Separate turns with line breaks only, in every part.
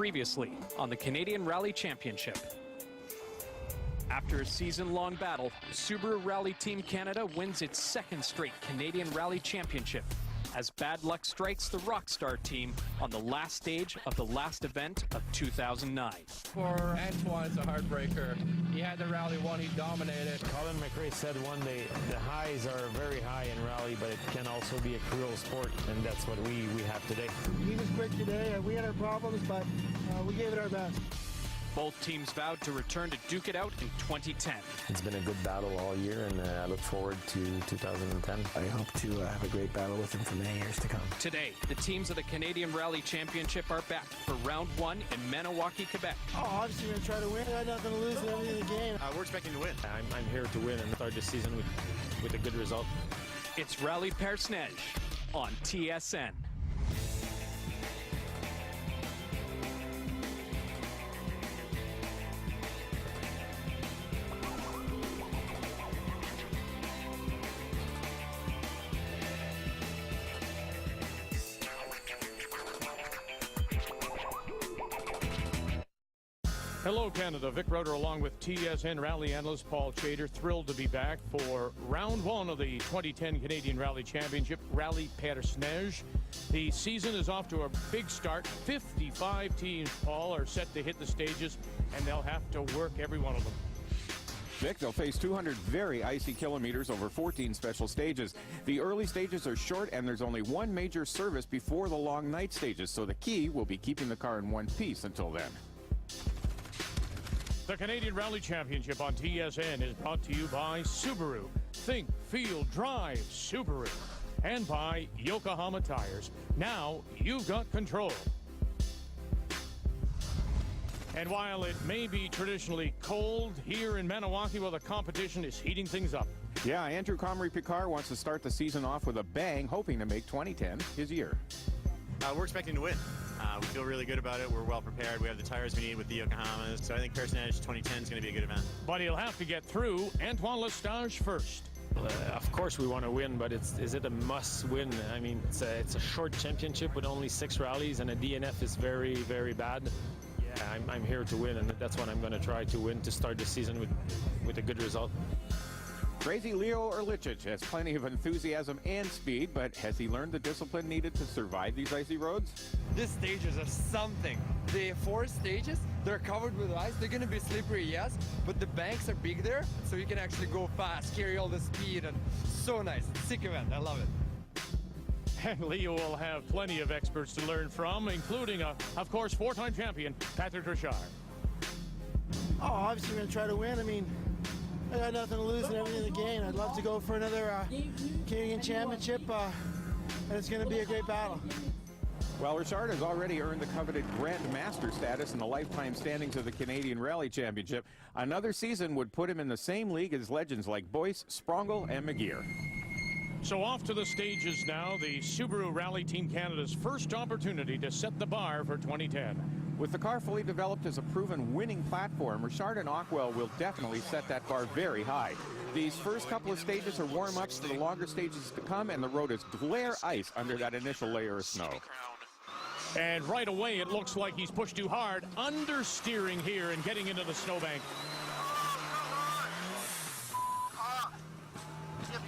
Previously on the Canadian Rallye Championship. After a season-long battle, Subaru Rally Team Canada wins its second straight Canadian Rally Championship as bad luck strikes the Rockstar team on the last stage of the last event of 2009.
For Antoine, it's a heartbreaker. He had the Rally 1, he dominated.
Colin McRae said one day, the highs are very high in rally, but it can also be a cruel sport, and that's what we have today.
He was quick today. We had our problems, but we gave it our best.
Both teams vowed to return to duke it out in 2010.
It's been a good battle all year, and I look forward to 2010.
I hope to have a great battle with him for many years to come.
Today, the teams of the Canadian Rally Championship are back for round one in Maniwaki, Quebec.
Oh, obviously we're going to try to win. I got nothing to lose in everything in the game.
We're expecting to win.
I'm here to win and start the season with a good result.
It's Rallye Perce-Neige on TSN.
Hello, Canada. Vic Roeder along with TSN Rally analyst Paul Chater. Thrilled to be back for round one of the 2010 Canadian Rally Championship, Rallye Perce-Neige. The season is off to a big start. 55 teams, Paul, are set to hit the stages, and they'll have to work every one of them.
Vic, they'll face 200 very icy kilometers over 14 special stages. The early stages are short, and there's only one major service before the long night stages, so the key will be keeping the car in one piece until then.
The Canadian Rally Championship on TSN is brought to you by Subaru. Think, feel, drive Subaru. And by Yokohama Tires. Now you've got control. And while it may be traditionally cold here in Maniwaki, well, the competition is heating things up.
Yeah, Andrew Comrie-Picard wants to start the season off with a bang, hoping to make 2010 his year.
We're expecting to win. We feel really good about it. We're well prepared. We have the tires we need with the Yokohamas. So I think Perce-Neige 2010 is going to be a good event.
But he'll have to get through Antoine Lestage first.
Of course we want to win, but is it a must win? I mean, it's a short championship with only 6 rallies, and a DNF is very, very bad. Yeah, I'm here to win, and that's what I'm going to try to win to start the season with a good result.
Crazy Leo Erlichich has plenty of enthusiasm and speed, but has he learned the discipline needed to survive these icy roads?
These stages are something. The 4 stages, they're covered with ice. They're going to be slippery, yes, but the banks are big there, so you can actually go fast, carry all the speed, and so nice. Sick event. I love it.
And Leo will have plenty of experts to learn from, including, of course, 4-time champion Patrick Richard.
Oh, obviously we're going to try to win. I mean, I got nothing to lose in everything in the game. I'd love to go for another Canadian Championship, and it's going to be a great battle.
Well, Richard has already earned the coveted Grand Master status in the lifetime standings of the Canadian Rally Championship. Another season would put him in the same league as legends like Boyce, Sprongel, and McGeer.
So off to the stages now, the Subaru Rally Team Canada's first opportunity to set the bar for 2010.
With the car fully developed as a proven winning platform, Richard and Ockwell will definitely set that bar very high. These first couple of stages are warm-ups for the longer stages to come, and the road is glare ice under that initial layer of snow.
And right away, it looks like he's pushed too hard, understeering here and getting into the snowbank.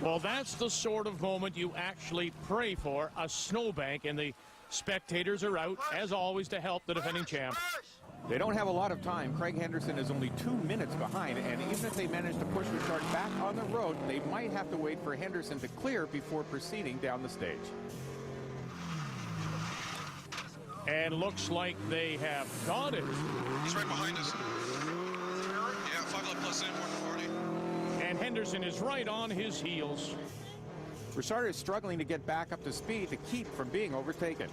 Well, that's the sort of moment you actually pray for, a snowbank, and the spectators are out, as always, to help the defending champ.
They don't have a lot of time. Craig Henderson is only 2 minutes behind, and even if they manage to push Richard back on the road, they might have to wait for Henderson to clear before proceeding down the stage.
And looks like they have got it.
He's right behind us. Yeah, 5 left plus in, 140.
And Henderson is right on his heels.
Richard is struggling to get back up to speed to keep from being overtaken.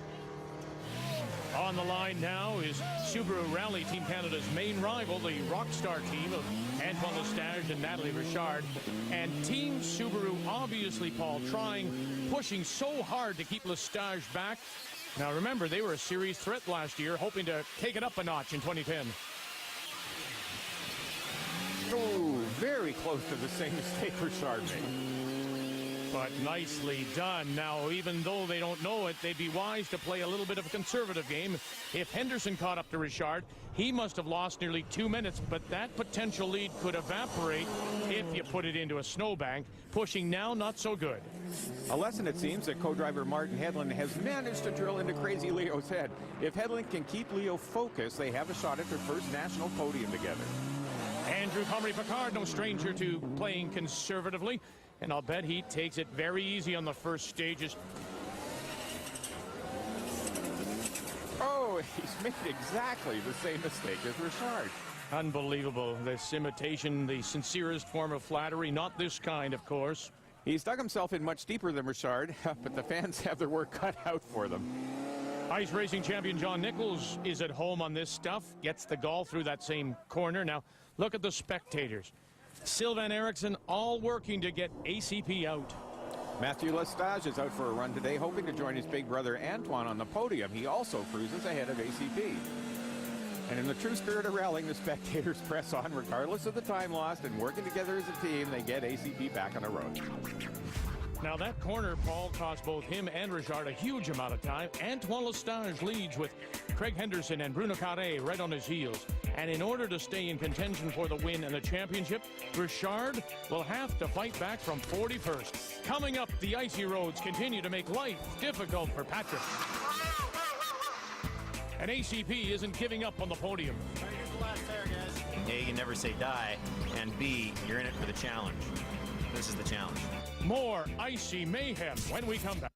On the line now is Subaru Rally Team Canada's main rival, the Rockstar team of Antoine Lestage and Natalie Richard. And Team Subaru, obviously, Paul, pushing so hard to keep Lestage back. Now, remember, they were a series threat last year, hoping to take it up a notch in 2010.
Oh, very close to the same mistake Richard made.
But nicely done. Now, even though they don't know it, they'd be wise to play a little bit of a conservative game. If Henderson caught up to Richard, he must have lost nearly 2 minutes, but that potential lead could evaporate if you put it into a snowbank. Pushing now, not so good.
A lesson, it seems, that co-driver Martin Hedlund has managed to drill into crazy Leo's head. If Hedlund can keep Leo focused, they have a shot at their first national podium together.
Andrew Comrie Picard, no stranger to playing conservatively, and I'll bet he takes it very easy on the first stages.
Oh, he's made exactly the same mistake as Richard.
Unbelievable. This imitation, the sincerest form of flattery. Not this kind, of course.
He's dug himself in much deeper than Richard, but the fans have their work cut out for them.
Ice racing champion John Nichols is at home on this stuff. Gets the gall through that same corner. Now, look at the spectators. Sylvan Eriksson all working to get ACP out.
Matthew Lestage is out for a run today, hoping to join his big brother Antoine on the podium. He also cruises ahead of ACP. And in the true spirit of rallying, the spectators press on regardless of the time lost, and working together as a team, they get ACP back on the road.
Now that corner, Paul, cost both him and Richard a huge amount of time. Antoine Lestage leads with Craig Henderson and Bruno Carré right on his heels. And in order to stay in contention for the win and the championship, Richard will have to fight back from 41st. Coming up, the icy roads continue to make life difficult for Patrick. And ACP isn't giving up on the podium.
Here's the last tire, guys. A, you never say die, and B, you're in it for the challenge. This is the challenge.
More icy mayhem when we come back.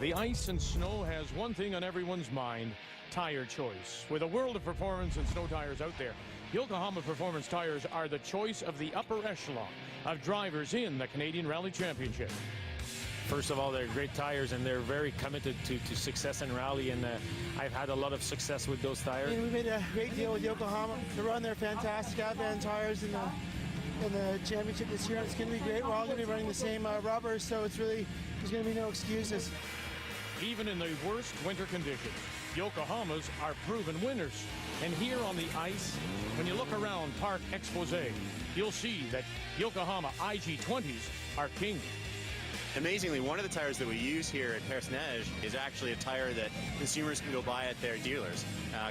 The ice and snow has one thing on everyone's mind: tire choice. With a world of performance and snow tires out there, Yokohama Performance Tires are the choice of the upper echelon of drivers in the Canadian Rally Championship.
First of all, they're great tires, and they're very committed to success in rally, and I've had a lot of success with those tires.
We made a great deal with Yokohama to run their fantastic Advan tires in the championship this year. It's going to be great. We're all going to be running the same rubber, so it's really, there's going to be no excuses.
Even in the worst winter conditions, Yokohamas are proven winners. And here on the ice, when you look around Parc Exposé, you'll see that Yokohama IG20s are king.
Amazingly, one of the tires that we use here at Perce-Neige is actually a tire that consumers can go buy at their dealers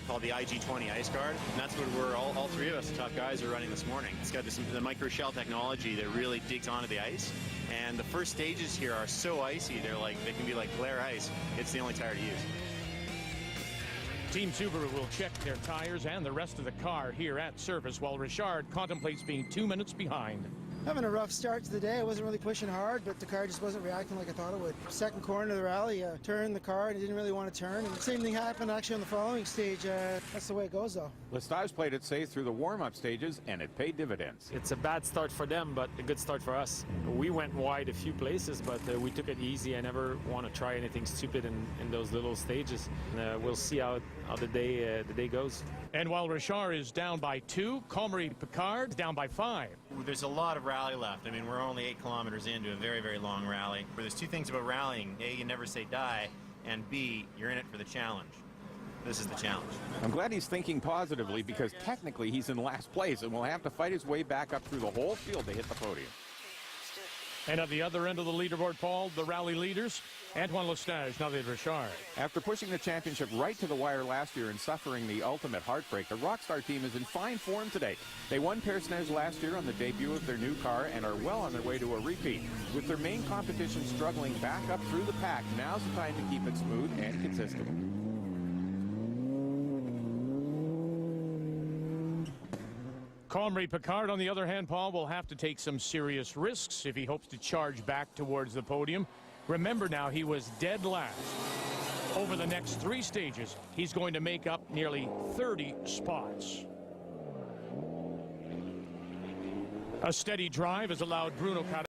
called the IG20 Ice Guard. And that's what we're all three of us, the top guys, are running this morning. It's got the micro shell technology that really digs onto the ice. And the first stages here are so icy, they can be like glare ice. It's the only tire to use.
Team Subaru will check their tires and the rest of the car here at service, while Richard contemplates being 2 minutes behind.
Having a rough start to the day. I wasn't really pushing hard, but the car just wasn't reacting like I thought it would. Second corner of the rally, turned the car and it didn't really want to turn. And the same thing happened actually on the following stage. That's the way it goes, though.
Lestage played it safe through the warm-up stages, and it paid dividends.
It's a bad start for them, but a good start for us. We went wide a few places, but we took it easy. I never want to try anything stupid in those little stages. We'll see how the day goes.
And while Richard is down by 2, Comrie Picard down by 5.
There's a lot of rally left. I mean, we're only 8 kilometers into a very, very long rally. But there's two things about rallying. A, you never say die, and B, you're in it for the challenge. This is the challenge.
I'm glad he's thinking positively, because technically he's in last place and will have to fight his way back up through the whole field to hit the podium.
And at the other end of the leaderboard, Paul, the rally leaders, Antoine Lestage, Navid Richard.
After pushing the championship right to the wire last year and suffering the ultimate heartbreak, the Rockstar team is in fine form today. They won Perce-Neige last year on the debut of their new car and are well on their way to a repeat. With their main competition struggling back up through the pack, now's the time to keep it smooth and consistent.
Comrie Picard, on the other hand, Paul, will have to take some serious risks if he hopes to charge back towards the podium. Remember now, he was dead last. Over the next 3 stages, he's going to make up nearly 30 spots. A steady drive has allowed Bruno Carré